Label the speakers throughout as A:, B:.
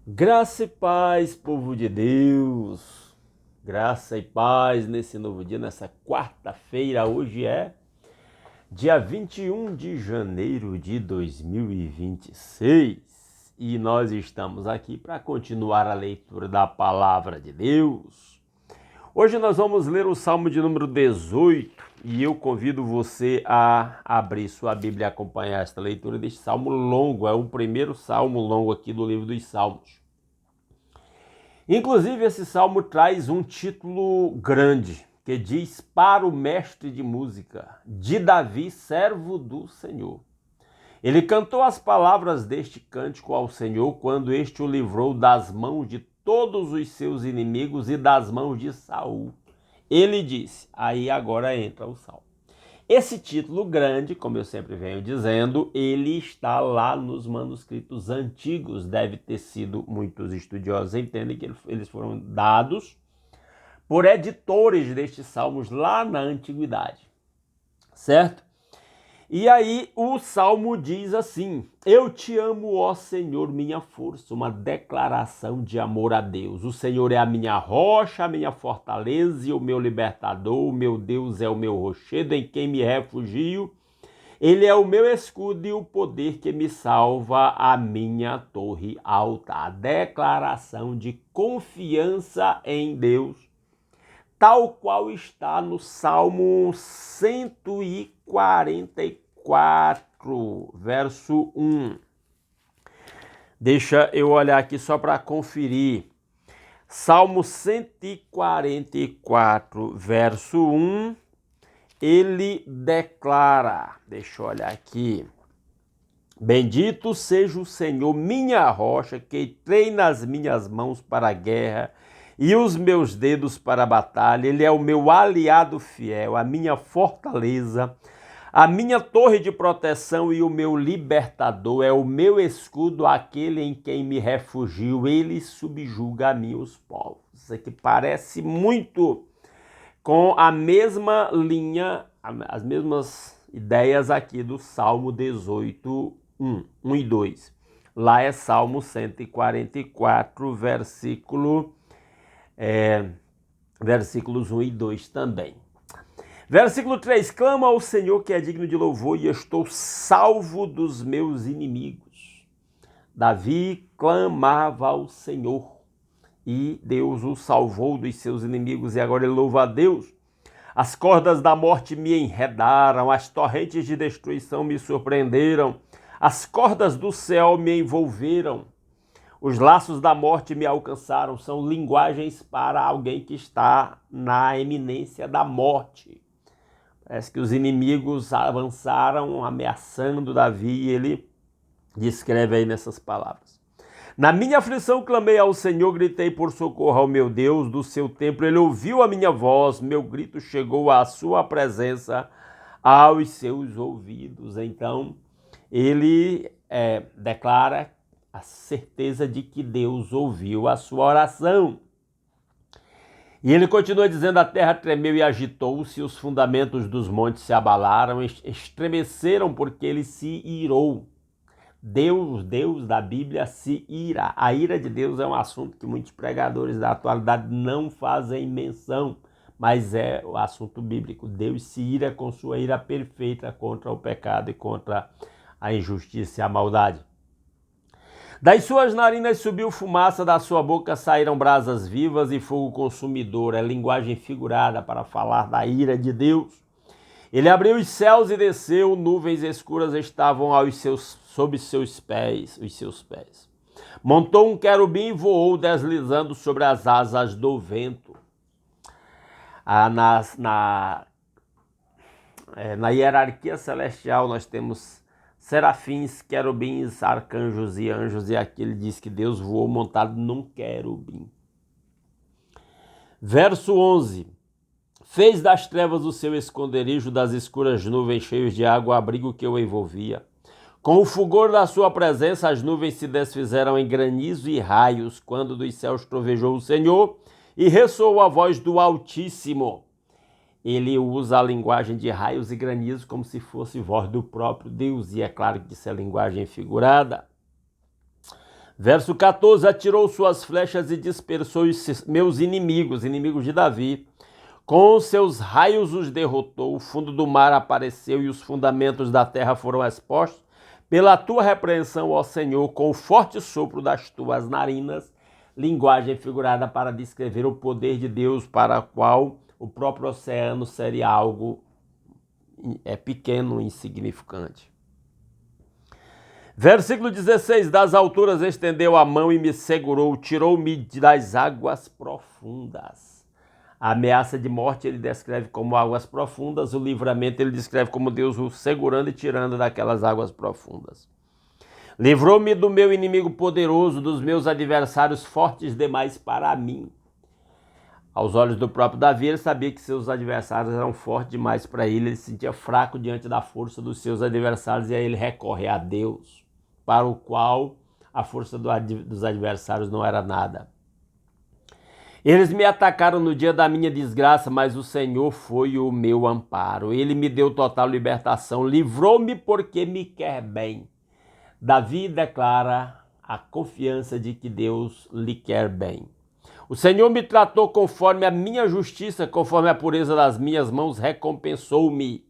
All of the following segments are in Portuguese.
A: Graça e paz, povo de Deus. Graça e paz nesse novo dia, nessa quarta-feira. Hoje é dia 21 de janeiro de 2026. E nós estamos aqui para continuar a leitura da palavra de Deus. Hoje nós vamos ler o Salmo de número 18 e eu convido você a abrir sua Bíblia e acompanhar esta leitura deste salmo longo. É o primeiro salmo longo aqui do livro dos Salmos. Inclusive, esse salmo traz um título grande, que diz: Para o mestre de música, de Davi, servo do Senhor. Ele cantou as palavras deste cântico ao Senhor quando este o livrou das mãos de todos os seus inimigos e das mãos de Saul. Ele disse, aí agora entra o salmo. Esse título grande, como eu sempre venho dizendo, ele está lá nos manuscritos antigos. Deve ter sido, muitos estudiosos entendem que eles foram dados por editores destes salmos lá na antiguidade, certo? E aí o salmo diz assim: Eu te amo, ó Senhor, minha força, uma declaração de amor a Deus. O Senhor é a minha rocha, a minha fortaleza e o meu libertador. O meu Deus é o meu rochedo em quem me refugio. Ele é o meu escudo e o poder que me salva, a minha torre alta. A declaração de confiança em Deus, tal qual está no Salmo 144, verso 1. Deixa eu olhar aqui só para conferir. Salmo 144, verso 1, ele declara, deixa eu olhar aqui: Bendito seja o Senhor, minha rocha, que treina as minhas mãos para a guerra e os meus dedos para a batalha. Ele é o meu aliado fiel, a minha fortaleza, a minha torre de proteção e o meu libertador. É o meu escudo, aquele em quem me refugio. Ele subjuga a mim os povos. Isso aqui parece muito com a mesma linha, as mesmas ideias aqui do Salmo 18, 1 e 2. Lá é Salmo 144, versículos 1 e 2 também. Versículo 3, clama ao Senhor que é digno de louvor e estou salvo dos meus inimigos. Davi clamava ao Senhor e Deus o salvou dos seus inimigos e agora ele louva a Deus. As cordas da morte me enredaram, as torrentes de destruição me surpreenderam, as cordas do céu me envolveram. Os laços da morte me alcançaram. São linguagens para alguém que está na eminência da morte. Parece que os inimigos avançaram ameaçando Davi e ele descreve aí nessas palavras. Na minha aflição clamei ao Senhor, gritei por socorro ao meu Deus. Do seu templo ele ouviu a minha voz, meu grito chegou à sua presença, aos seus ouvidos. Então ele declara a certeza de que Deus ouviu a sua oração. E ele continua dizendo: a terra tremeu e agitou-se, os fundamentos dos montes se abalaram, estremeceram porque ele se irou. Deus da Bíblia se ira. A ira de Deus é um assunto que muitos pregadores da atualidade não fazem menção, mas é o assunto bíblico. Deus se ira com sua ira perfeita contra o pecado e contra a injustiça e a maldade. Das suas narinas subiu fumaça, da sua boca saíram brasas vivas e fogo consumidor. É linguagem figurada para falar da ira de Deus. Ele abriu os céus e desceu, nuvens escuras estavam sob os seus pés. Montou um querubim e voou, deslizando sobre as asas do vento. Na hierarquia celestial nós temos serafins, querubins, arcanjos e anjos, e aqui ele diz que Deus voou montado num querubim. Verso 11. Fez das trevas o seu esconderijo, das escuras nuvens cheios de água, o abrigo que o envolvia. Com o fulgor da sua presença, as nuvens se desfizeram em granizo e raios, quando dos céus trovejou o Senhor e ressoou a voz do Altíssimo. Ele usa a linguagem de raios e granizo como se fosse voz do próprio Deus, e é claro que isso é linguagem figurada. Verso 14, atirou suas flechas e dispersou os meus inimigos, inimigos de Davi. Com seus raios os derrotou, o fundo do mar apareceu e os fundamentos da terra foram expostos. Pela tua repreensão, ó Senhor, com o forte sopro das tuas narinas, linguagem figurada para descrever o poder de Deus, para o qual o próprio oceano seria algo pequeno e insignificante. Versículo 16, das alturas estendeu a mão e me segurou, tirou-me das águas profundas. A ameaça de morte ele descreve como águas profundas, o livramento ele descreve como Deus o segurando e tirando daquelas águas profundas. Livrou-me do meu inimigo poderoso, dos meus adversários fortes demais para mim. Aos olhos do próprio Davi, ele sabia que seus adversários eram fortes demais para ele se sentia fraco diante da força dos seus adversários e aí ele recorre a Deus, para o qual a força dos adversários não era nada. Eles me atacaram no dia da minha desgraça, mas o Senhor foi o meu amparo. Ele me deu total libertação, livrou-me porque me quer bem. Davi declara a confiança de que Deus lhe quer bem. O Senhor me tratou conforme a minha justiça, conforme a pureza das minhas mãos, recompensou-me.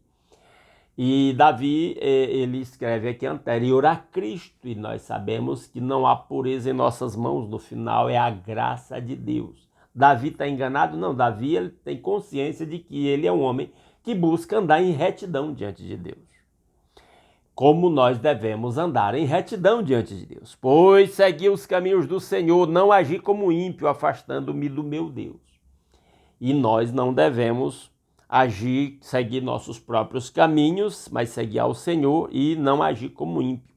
A: E Davi, ele escreve aqui anterior a Cristo, e nós sabemos que não há pureza em nossas mãos, no final é a graça de Deus. Davi está enganado? Não, Davi ele tem consciência de que ele é um homem que busca andar em retidão diante de Deus. Como nós devemos andar em retidão diante de Deus? Pois segui os caminhos do Senhor, não agi como ímpio, afastando-me do meu Deus. E nós não devemos agir, seguir nossos próprios caminhos, mas seguir ao Senhor e não agir como ímpio.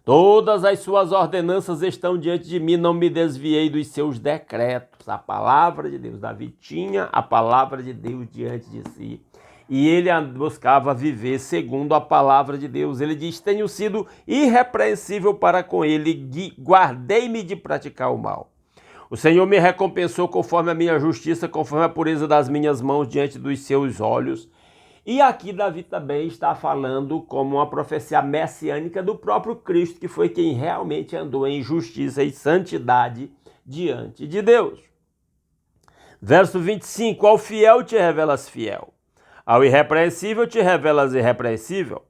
A: Todas as suas ordenanças estão diante de mim, não me desviei dos seus decretos. A palavra de Deus, Davi tinha a palavra de Deus diante de si. E ele buscava viver segundo a palavra de Deus. Ele diz, tenho sido irrepreensível para com ele, guardei-me de praticar o mal. O Senhor me recompensou conforme a minha justiça, conforme a pureza das minhas mãos diante dos seus olhos. E aqui Davi também está falando como uma profecia messiânica do próprio Cristo, que foi quem realmente andou em justiça e santidade diante de Deus. Verso 25, ao fiel te revelas fiel, ao irrepreensível te revelas irrepreensível,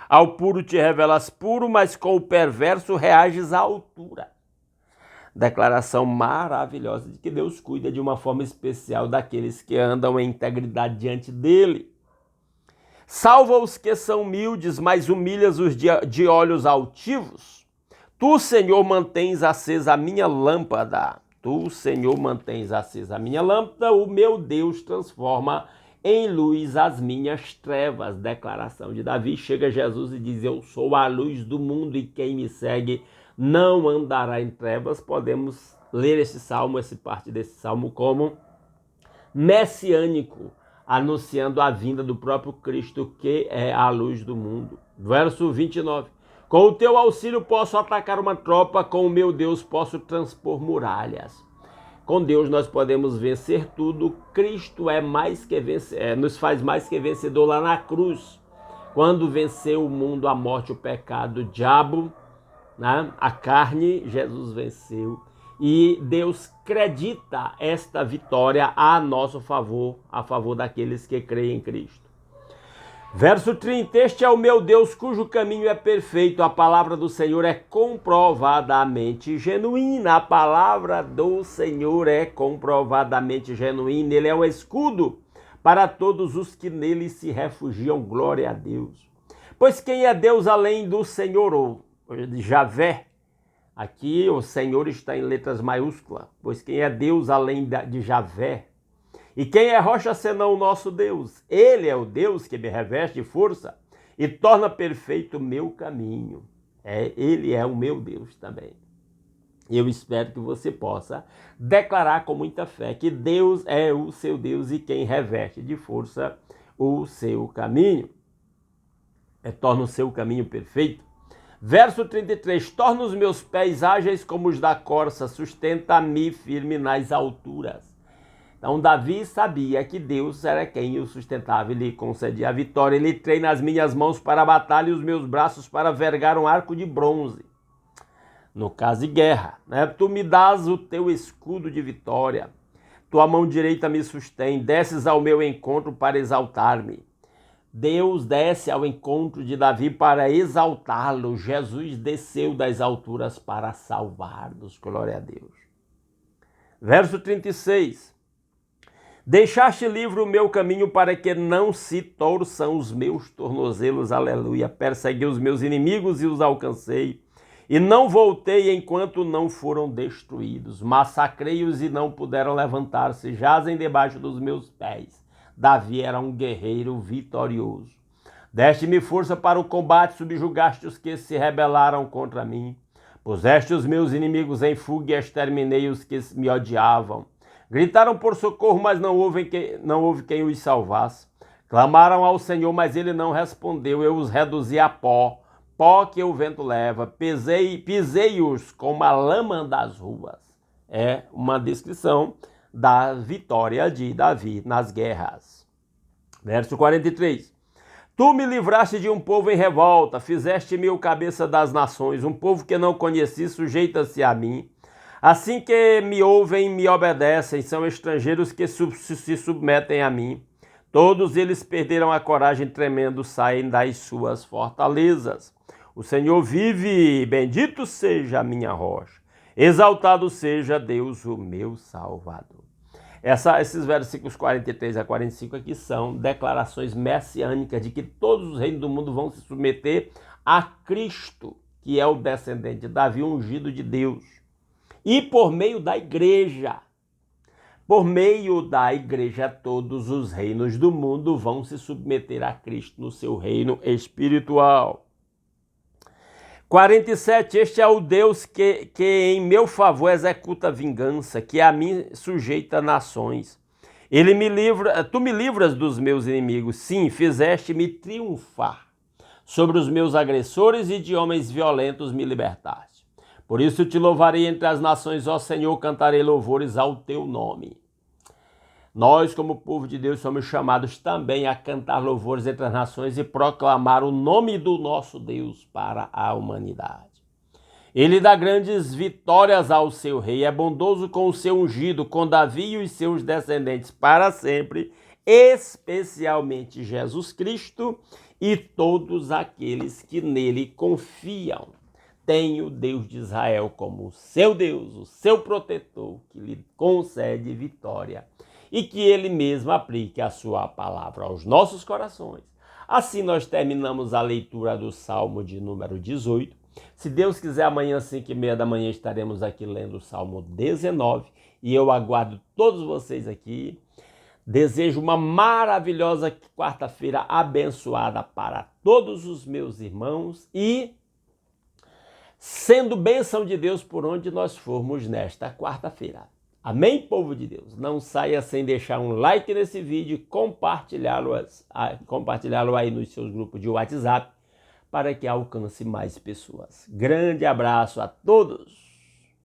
A: ao puro te revelas puro, mas com o perverso reages à altura. Declaração maravilhosa de que Deus cuida de uma forma especial daqueles que andam em integridade diante dele. Salva os que são humildes, mas humilhas os de olhos altivos. Tu, Senhor, mantens acesa a minha lâmpada. Tu, Senhor, mantens acesa a minha lâmpada. O meu Deus transforma em luz as minhas trevas. Declaração de Davi. Chega Jesus e diz, eu sou a luz do mundo e quem me segue não andará em trevas. Podemos ler esse salmo, essa parte desse salmo como messiânico, anunciando a vinda do próprio Cristo, que é a luz do mundo. Verso 29. Com o teu auxílio posso atacar uma tropa, com o meu Deus posso transpor muralhas. Com Deus nós podemos vencer tudo. Cristo é mais que nos faz mais que vencedor lá na cruz. Quando venceu o mundo, a morte, o pecado, o diabo, né? A carne, Jesus venceu. E Deus acredita esta vitória a nosso favor, a favor daqueles que creem em Cristo. Verso 30, este é o meu Deus cujo caminho é perfeito, a palavra do Senhor é comprovadamente genuína, a palavra do Senhor é comprovadamente genuína, ele é um escudo para todos os que nele se refugiam, glória a Deus. Pois quem é Deus além do Senhor, ou de Javé? Aqui o Senhor está em letras maiúsculas, pois quem é Deus além de Javé? E quem é rocha senão o nosso Deus? Ele é o Deus que me reveste de força e torna perfeito o meu caminho. Ele é o meu Deus também. Eu espero que você possa declarar com muita fé que Deus é o seu Deus e quem reveste de força o seu caminho. Torna o seu caminho perfeito. Verso 33, torna os meus pés ágeis como os da corça, sustenta-me firme nas alturas. Então Davi sabia que Deus era quem o sustentava e lhe concedia a vitória. Ele treina as minhas mãos para a batalha e os meus braços para vergar um arco de bronze. no caso de guerra, né? Tu me dás o teu escudo de vitória, tua mão direita me sustém, desces ao meu encontro para exaltar-me. Deus desce ao encontro de Davi para exaltá-lo. Jesus desceu das alturas para salvar-nos. Glória a Deus. Verso 36. Deixaste livre o meu caminho para que não se torçam os meus tornozelos. Aleluia. Persegui os meus inimigos e os alcancei. E não voltei enquanto não foram destruídos. Massacrei-os e não puderam levantar-se. Jazem debaixo dos meus pés. Davi era um guerreiro vitorioso. Deste-me força para o combate, subjugaste os que se rebelaram contra mim. Puseste os meus inimigos em fuga e exterminei os que me odiavam. Gritaram por socorro, mas não houve quem os salvasse. Clamaram ao Senhor, mas ele não respondeu. Eu os reduzi a pó, pó que o vento leva. Pisei-os como a lama das ruas. É uma descrição da vitória de Davi nas guerras. Verso 43. Tu me livraste de um povo em revolta, fizeste-me o cabeça das nações, um povo que não conheci sujeita-se a mim. Assim que me ouvem, me obedecem, são estrangeiros que se submetem a mim. Todos eles perderam a coragem, tremendo, saem das suas fortalezas. O Senhor vive, bendito seja a minha rocha. Exaltado seja Deus, o meu Salvador. Esses versículos 43 a 45 aqui são declarações messiânicas de que todos os reinos do mundo vão se submeter a Cristo, que é o descendente de Davi, ungido de Deus. E por meio da igreja, todos os reinos do mundo vão se submeter a Cristo no seu reino espiritual. 47. Este é o Deus que em meu favor executa vingança, que a mim sujeita nações. Tu me livras dos meus inimigos. Sim, fizeste-me triunfar sobre os meus agressores e de homens violentos me libertaste. Por isso te louvarei entre as nações, ó Senhor, cantarei louvores ao teu nome. Nós, como povo de Deus, somos chamados também a cantar louvores entre as nações e proclamar o nome do nosso Deus para a humanidade. Ele dá grandes vitórias ao seu rei, é bondoso com o seu ungido, com Davi e os seus descendentes para sempre, especialmente Jesus Cristo e todos aqueles que nele confiam. Tem o Deus de Israel como o seu Deus, o seu protetor, que lhe concede vitória e que ele mesmo aplique a sua palavra aos nossos corações. Assim nós terminamos a leitura do Salmo de número 18. Se Deus quiser, amanhã, às 5h30 da manhã, estaremos aqui lendo o Salmo 19. E eu aguardo todos vocês aqui. Desejo uma maravilhosa quarta-feira abençoada para todos os meus irmãos e sendo bênção de Deus por onde nós formos nesta quarta-feira. Amém, povo de Deus? Não saia sem deixar um like nesse vídeo e compartilhá-lo aí nos seus grupos de WhatsApp para que alcance mais pessoas. Grande abraço a todos!